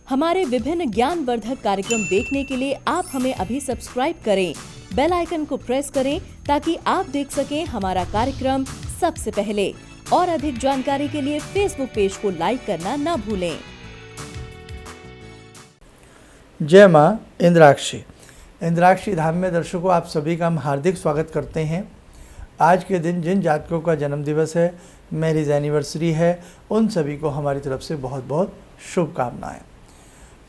हमारे विभिन्न ज्ञानवर्धक कार्यक्रम देखने के लिए आप हमें अभी सब्सक्राइब करें, बेल आइकन को प्रेस करें ताकि आप देख सकें हमारा कार्यक्रम सबसे पहले। और अधिक जानकारी के लिए फेसबुक पेज को लाइक करना न भूलें। जय माँ इंद्राक्षी। इंद्राक्षी धाम में दर्शकों आप सभी का हम हार्दिक स्वागत करते हैं। आज के दिन जिन जातकों का जन्म दिवस है, मैरिज एनिवर्सरी है, उन सभी को हमारी तरफ से बहुत बहुत शुभकामनाएं।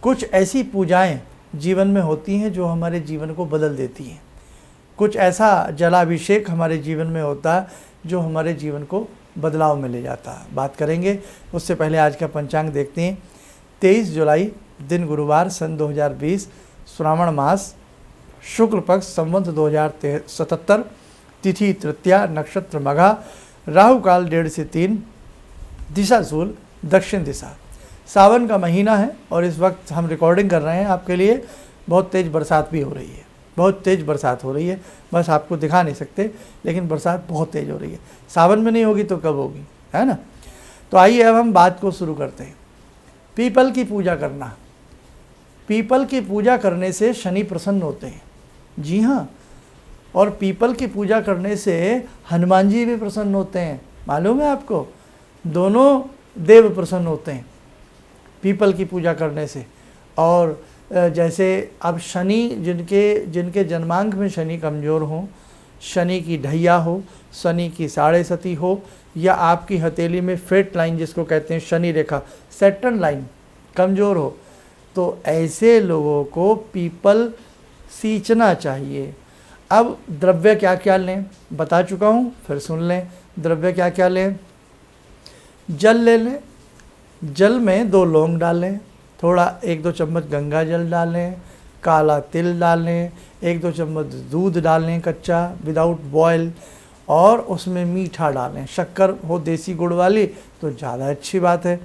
कुछ ऐसी पूजाएं जीवन में होती हैं जो हमारे जीवन को बदल देती हैं। कुछ ऐसा जलाभिषेक हमारे जीवन में होता है जो हमारे जीवन को बदलाव में ले जाता है। बात करेंगे, उससे पहले आज का पंचांग देखते हैं। 23 जुलाई दिन गुरुवार, सन 2020, श्रावण मास, शुक्ल पक्ष, संवत 2077, तिथि तृतीया, नक्षत्र मघा, राहु काल 1:30 से 3, दिशा शूल दक्षिण दिशा। सावन का महीना है और इस वक्त हम रिकॉर्डिंग कर रहे हैं आपके लिए। बहुत तेज़ बरसात भी हो रही है, बहुत तेज़ बरसात हो रही है। बस आपको दिखा नहीं सकते, लेकिन बरसात बहुत तेज़ हो रही है। सावन में नहीं होगी तो कब होगी, है ना। तो आइए अब हम बात को शुरू करते हैं। पीपल की पूजा करना। पीपल की पूजा करने से शनि प्रसन्न होते हैं। जी हाँ, और पीपल की पूजा करने से हनुमान जी भी प्रसन्न होते हैं। मालूम है आपको, दोनों देव प्रसन्न होते हैं पीपल की पूजा करने से। और जैसे अब शनि, जिनके जन्मांक में शनि कमज़ोर हो, शनि की ढैया हो, शनि की साढ़े सती हो, या आपकी हथेली में फेट लाइन जिसको कहते हैं शनि रेखा, सैटर्न लाइन कमज़ोर हो, तो ऐसे लोगों को पीपल सींचना चाहिए। अब द्रव्य क्या क्या लें बता चुका हूँ, फिर सुन लें। द्रव्य क्या क्या लें? जल ले लें। जल में 2 लौंग डालें, थोड़ा 1-2 चम्मच गंगा जल डालें, काला तिल डालें, 1-2 चम्मच दूध डालें कच्चा विदाउट बॉयल, और उसमें मीठा डालें। शक्कर हो देसी गुड़ वाली तो ज़्यादा अच्छी बात है।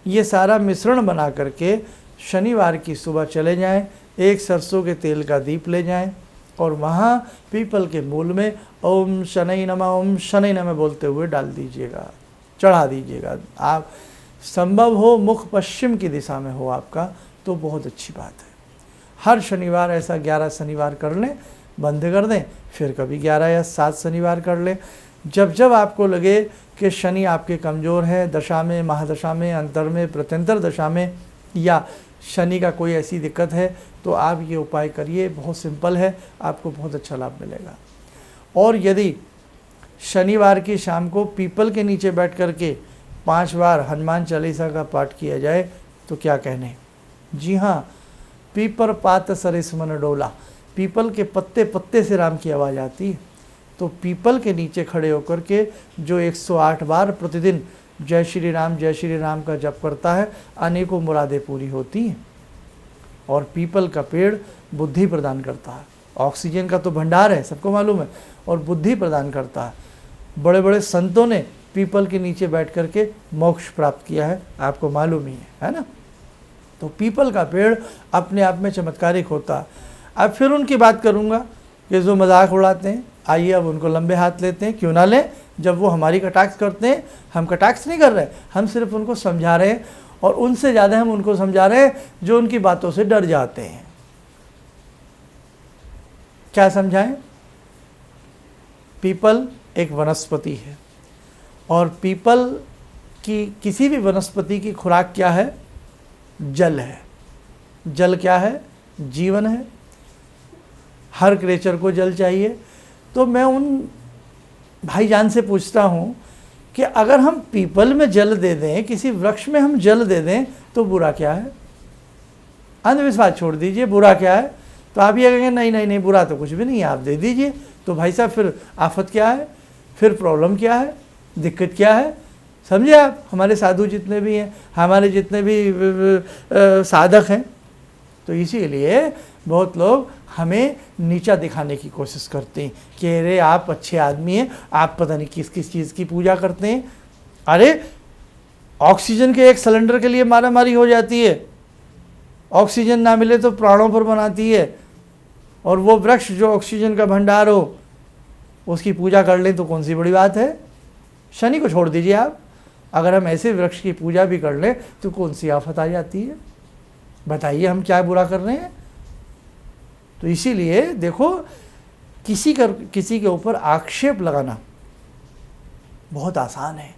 ये सारा मिश्रण बना करके शनिवार की सुबह चले जाएं, एक सरसों के तेल का दीप ले जाएं और वहाँ पीपल के मूल में ओम शनै नमः, ओम शनै नमः बोलते हुए डाल दीजिएगा, चढ़ा दीजिएगा। आप संभव हो मुख पश्चिम की दिशा में हो आपका, तो बहुत अच्छी बात है। हर शनिवार ऐसा 11 शनिवार कर लें, बंद कर दें, फिर कभी 11 या 7 शनिवार कर लें। जब जब आपको लगे कि शनि आपके कमज़ोर है, दशा में, महादशा में, अंतर में, प्रत्यंतर दशा में, या शनि का कोई ऐसी दिक्कत है, तो आप ये उपाय करिए। बहुत सिंपल है, आपको बहुत अच्छा लाभ मिलेगा। और यदि शनिवार की शाम को पीपल के नीचे बैठ कर के 5 बार हनुमान चालीसा का पाठ किया जाए तो क्या कहने। जी हाँ, पीपर पात सरिस मन डोला। पीपल के पत्ते पत्ते से राम की आवाज़ आती है। तो पीपल के नीचे खड़े होकर के जो 108 बार प्रतिदिन जय श्री राम का जप करता है, अनेकों मुरादें पूरी होती हैं। और पीपल का पेड़ बुद्धि प्रदान करता है। ऑक्सीजन का तो भंडार है, सबको मालूम है, और बुद्धि प्रदान करता है। बड़े बड़े संतों ने पीपल के नीचे बैठ कर के मोक्ष प्राप्त किया है, आपको मालूम ही है ना। तो पीपल का पेड़ अपने आप में चमत्कारिक होता है। अब फिर उनकी बात करूँगा कि जो मजाक उड़ाते हैं, आइए अब उनको लंबे हाथ लेते हैं। क्यों ना लें, जब वो हमारी कटाक्ष करते हैं। हम कटाक्ष नहीं कर रहे, हम सिर्फ उनको समझा रहे हैं, और उनसे ज़्यादा हम उनको समझा रहे हैं जो उनकी बातों से डर जाते हैं। क्या समझाएं? पीपल एक वनस्पति है, और पीपल की किसी भी वनस्पति की खुराक क्या है? जल है। जल क्या है? जीवन है। हर क्रिएचर को जल चाहिए। तो मैं उन भाईजान से पूछता हूँ कि अगर हम पीपल में जल दे दें, किसी वृक्ष में हम जल दे दें, तो बुरा क्या है? अंधविश्वास छोड़ दीजिए, बुरा क्या है? तो आप ये कहेंगे नहीं नहीं नहीं, बुरा तो कुछ भी नहीं है, आप दे दीजिए। तो भाई साहब फिर आफत क्या है? फिर प्रॉब्लम क्या है? दिक्कत क्या है? समझे आप? हमारे साधु जितने भी हैं, हमारे जितने भी साधक हैं, तो इसीलिए बहुत लोग हमें नीचा दिखाने की कोशिश करते हैं कि अरे आप अच्छे आदमी हैं, आप पता नहीं किस किस चीज़ की पूजा करते हैं। अरे ऑक्सीजन के एक सिलेंडर के लिए मारामारी हो जाती है, ऑक्सीजन ना मिले तो प्राणों पर बनाती है। और वो वृक्ष जो ऑक्सीजन का भंडार हो, उसकी पूजा कर लें तो कौन सी बड़ी बात है। शनि को छोड़ दीजिए आप, अगर हम ऐसे वृक्ष की पूजा भी कर लें तो कौन सी आफत आ जाती है। बताइए हम क्या बुरा कर रहे हैं। तो इसीलिए देखो, किसी के ऊपर आक्षेप लगाना बहुत आसान है,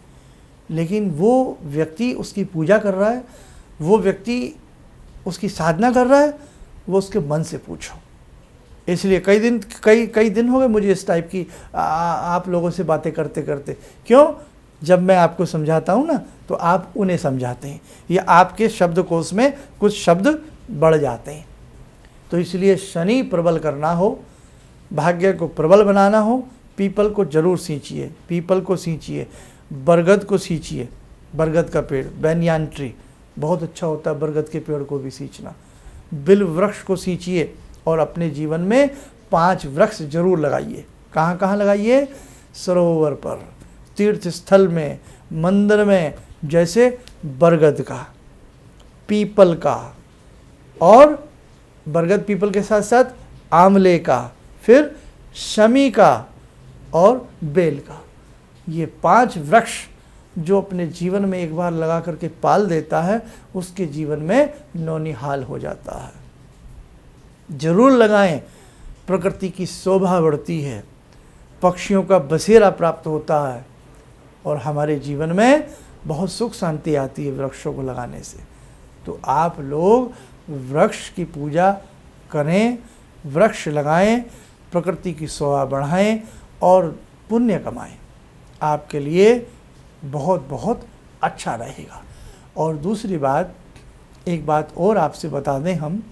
लेकिन वो व्यक्ति उसकी पूजा कर रहा है, वो व्यक्ति उसकी साधना कर रहा है, वो उसके मन से पूछो। इसलिए कई दिन हो गए मुझे इस टाइप की आप लोगों से बातें करते करते। क्यों? जब मैं आपको समझाता हूँ ना तो आप उन्हें समझाते हैं, या आपके शब्दकोश में कुछ शब्द बढ़ जाते हैं। तो इसलिए शनि प्रबल करना हो, भाग्य को प्रबल बनाना हो, पीपल को जरूर सींचिए, पीपल को सींचिए, बरगद को सींचिए। बरगद का पेड़, बैनियान ट्री, बहुत अच्छा होता है बरगद के पेड़ को भी सींचना। बिल्व वृक्ष को सींचिए और अपने जीवन में 5 वृक्ष जरूर लगाइए। कहाँ कहाँ लगाइए? सरोवर पर, तीर्थ स्थल में, मंदिर में, जैसे बरगद का, पीपल का, और बरगद पीपल के साथ साथ आंवले का, फिर शमी का और बेल का। ये 5 वृक्ष जो अपने जीवन में एक बार लगा करके पाल देता है, उसके जीवन में नौनिहाल हो जाता है। जरूर लगाएं, प्रकृति की शोभा बढ़ती है, पक्षियों का बसेरा प्राप्त होता है और हमारे जीवन में बहुत सुख शांति आती है वृक्षों को लगाने से। तो आप लोग वृक्ष की पूजा करें, वृक्ष लगाएं, प्रकृति की शोभा बढ़ाएं और पुण्य कमाएं। आपके लिए बहुत बहुत अच्छा रहेगा। और दूसरी बात, एक बात और आपसे बता दें हम,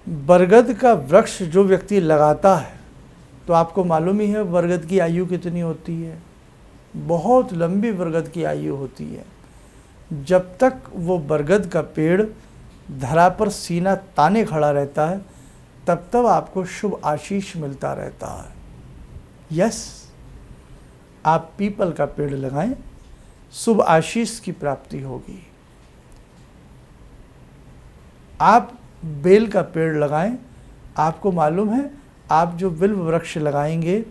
बरगद का वृक्ष जो व्यक्ति लगाता है, तो आपको मालूम ही है बरगद की आयु कितनी होती है। बहुत लंबी बरगद की आयु होती है। जब तक वो बरगद का पेड़ धरा पर सीना ताने खड़ा रहता है, तब तक आपको शुभ आशीष मिलता रहता है। यस, आप पीपल का पेड़ लगाएं, शुभ आशीष की प्राप्ति होगी। आप बेल का पेड़ लगाएं। आपको मालूम है, आप जो बिल्व वृक्ष लगाएंगे,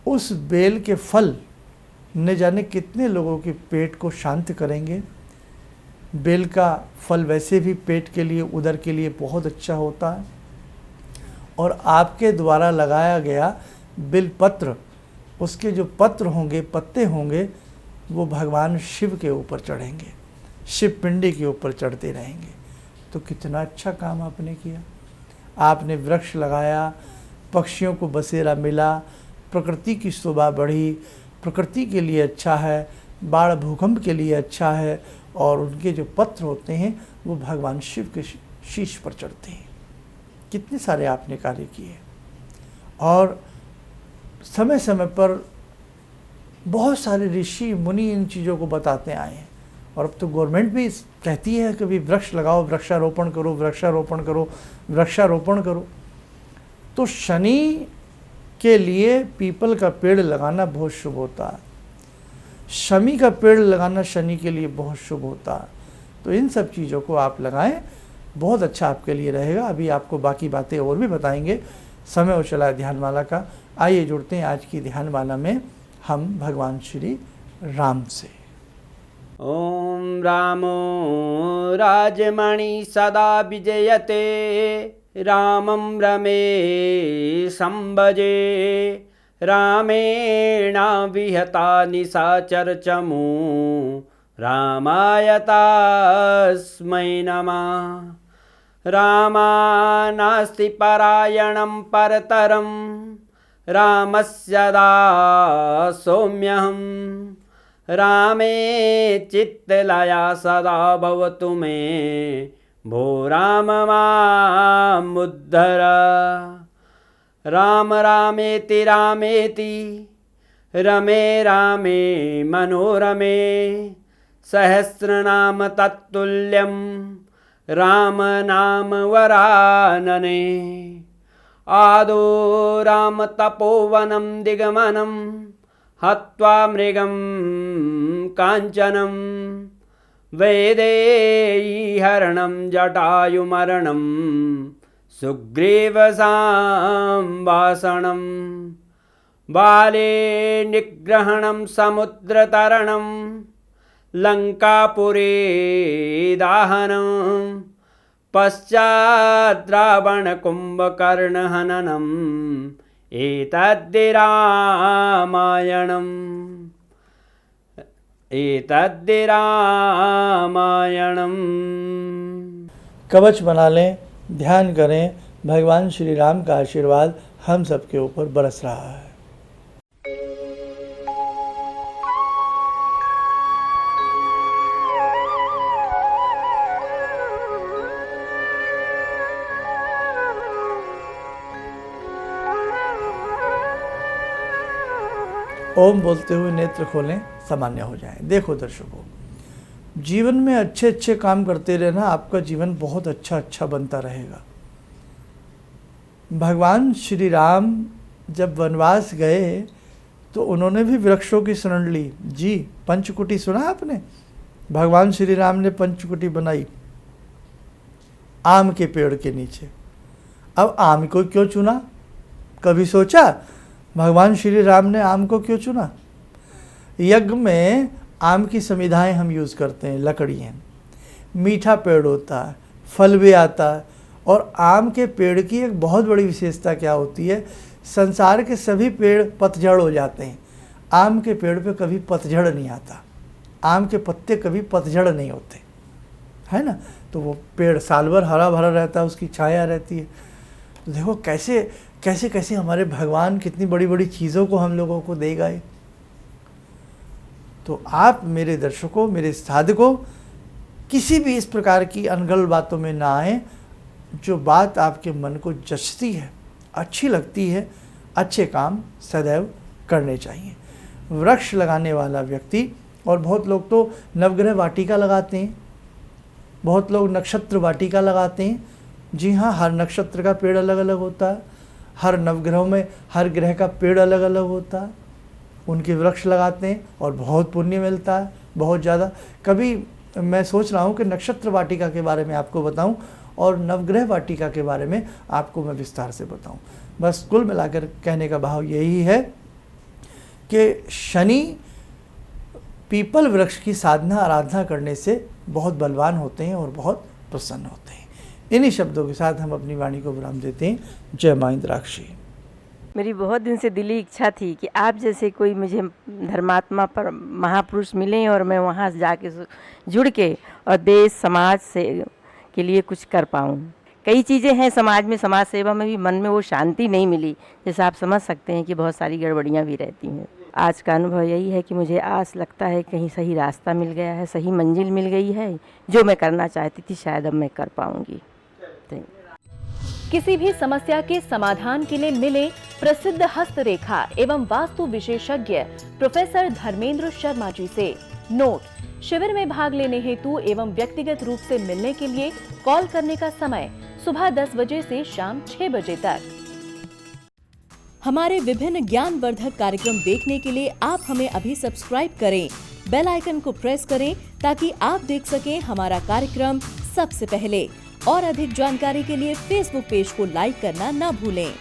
उस बेल के फल न जाने कितने लोगों के पेट को शांत करेंगे। बेल का फल वैसे भी पेट के लिए, उदर के लिए बहुत अच्छा होता है। और आपके द्वारा लगाया गया बिल पत्र, उसके जो पत्र होंगे, पत्ते होंगे, वो भगवान शिव के ऊपर चढ़ेंगे, शिव पिंडी के ऊपर चढ़ते रहेंगे। तो कितना अच्छा काम आपने किया। आपने वृक्ष लगाया, पक्षियों को बसेरा मिला, प्रकृति की शोभा बढ़ी, प्रकृति के लिए अच्छा है, बाढ़ भूकंप के लिए अच्छा है। और उनके जो पत्र होते हैं वो भगवान शिव के शीश पर चढ़ते हैं। कितने सारे आपने कार्य किए। और समय समय पर बहुत सारे ऋषि मुनि इन चीज़ों को बताते आए हैं। और अब तो गवर्नमेंट भी कहती है कि भी वृक्ष लगाओ, वृक्षारोपण करो, वृक्षारोपण करो, वृक्षारोपण करो। तो शनि के लिए पीपल का पेड़ लगाना बहुत शुभ होता है। शमी का पेड़ लगाना शनि के लिए बहुत शुभ होता है। तो इन सब चीज़ों को आप लगाएं, बहुत अच्छा आपके लिए रहेगा। अभी आपको बाकी बातें और भी बताएंगे। समय हो चला है ध्यानमाला का। आइए जुड़ते हैं आज की ध्यानमाला में हम भगवान श्री राम से। ओम रामो राजमणि सदा विजयते, रामं रमे संभजे, रामेण विहता निशाचरचमू, रामाय तस्मै नमः। रामानास्ति परायणं परतरं, रामस्य दासोऽम्यहम्। रामे चित्तलया सदा भवतु मे, भो राम मामुद्धर। राम रामेति रामेति, रमे रामे मनोरमे, सहस्रनाम तत्तुल्यं, राम नाम वरानने। आदो राम तपोवनं दिगमनं, हत्वा मृगं काञ्चनं, वैदेही हरणं जटायुमरणं, सुग्रीवसंभाषणं बाले निग्रहणं समुद्रतरणं लङ्कापुरे दाहनं पश्चात् रावणकुम्भकर्णहननम् एतद्धि रामायणम्। कवच बना लें, ध्यान करें, भगवान श्री राम का आशीर्वाद हम सबके ऊपर बरस रहा है। ओम बोलते हुए नेत्र खोलें, सामान्य हो जाएं। देखो दर्शकों, जीवन में अच्छे अच्छे काम करते रहना, आपका जीवन बहुत अच्छा बनता रहेगा। भगवान श्री राम जब वनवास गए तो उन्होंने भी वृक्षों की शरण ली। जी, पंचकुटी सुना आपने? भगवान श्री राम ने पंचकुटी बनाई आम के पेड़ के नीचे। अब आम को क्यों चुना? कभी सोचा भगवान श्री राम ने आम को क्यों चुना? यज्ञ में आम की समिधाएं हम यूज़ करते हैं, लकड़ियाँ, मीठा पेड़ होता है, फल भी आता है। और आम के पेड़ की एक बहुत बड़ी विशेषता क्या होती है? संसार के सभी पेड़ पतझड़ हो जाते हैं, आम के पेड़ पे कभी पतझड़ नहीं आता। आम के पत्ते कभी पतझड़ नहीं होते, है ना? तो वो पेड़ साल भर हरा भरा रहता है, उसकी छाया रहती है। तो देखो कैसे कैसे कैसे हमारे भगवान कितनी बड़ी बड़ी चीज़ों को हम लोगों को दे गए। तो आप मेरे दर्शकों, मेरे साधकों, किसी भी इस प्रकार की अनगढ़ बातों में ना आए। जो बात आपके मन को जचती है, अच्छी लगती है, अच्छे काम सदैव करने चाहिए। वृक्ष लगाने वाला व्यक्ति, और बहुत लोग तो नवग्रह वाटिका लगाते हैं, बहुत लोग नक्षत्र वाटिका लगाते हैं। जी हाँ, हर नक्षत्र का पेड़ अलग अलग होता है, हर नवग्रहों में हर ग्रह का पेड़ अलग अलग होता है, उनके वृक्ष लगाते हैं और बहुत पुण्य मिलता है, बहुत ज़्यादा। कभी मैं सोच रहा हूँ कि नक्षत्र वाटिका के बारे में आपको बताऊँ और नवग्रह वाटिका के बारे में आपको मैं विस्तार से बताऊँ। बस कुल मिलाकर कहने का भाव यही है कि शनि पीपल वृक्ष की साधना आराधना करने से बहुत बलवान होते हैं और बहुत प्रसन्न होते हैं। इन्हीं शब्दों के साथ हम अपनी वाणी को विराम देते हैं। जय मां इंद्राक्षी। मेरी बहुत दिन से दिली इच्छा थी कि आप जैसे कोई मुझे धर्मात्मा पर महापुरुष मिलें और मैं वहाँ जाके जुड़ के और देश समाज से के लिए कुछ कर पाऊँ। कई चीज़ें हैं समाज में, समाज सेवा में भी मन में वो शांति नहीं मिली। जैसे आप समझ सकते हैं कि बहुत सारी गड़बड़ियाँ भी रहती हैं। आज का अनुभव यही है कि मुझे आस लगता है कहीं सही रास्ता मिल गया है, सही मंजिल मिल गई है। जो मैं करना चाहती थी शायद अब मैं कर पाऊँगी। किसी भी समस्या के समाधान के लिए मिले प्रसिद्ध हस्तरेखा एवं वास्तु विशेषज्ञ प्रोफेसर धर्मेंद्र शर्मा जी से। नोट: शिविर में भाग लेने हेतु एवं व्यक्तिगत रूप से मिलने के लिए कॉल करने का समय सुबह 10 बजे से शाम 6 बजे तक। हमारे विभिन्न ज्ञानवर्धक कार्यक्रम देखने के लिए आप हमें अभी सब्सक्राइब करें, बेल आइकन को प्रेस करें ताकि आप देख सकें हमारा कार्यक्रम सबसे पहले। और अधिक जानकारी के लिए फेसबुक पेज को लाइक करना ना भूलें।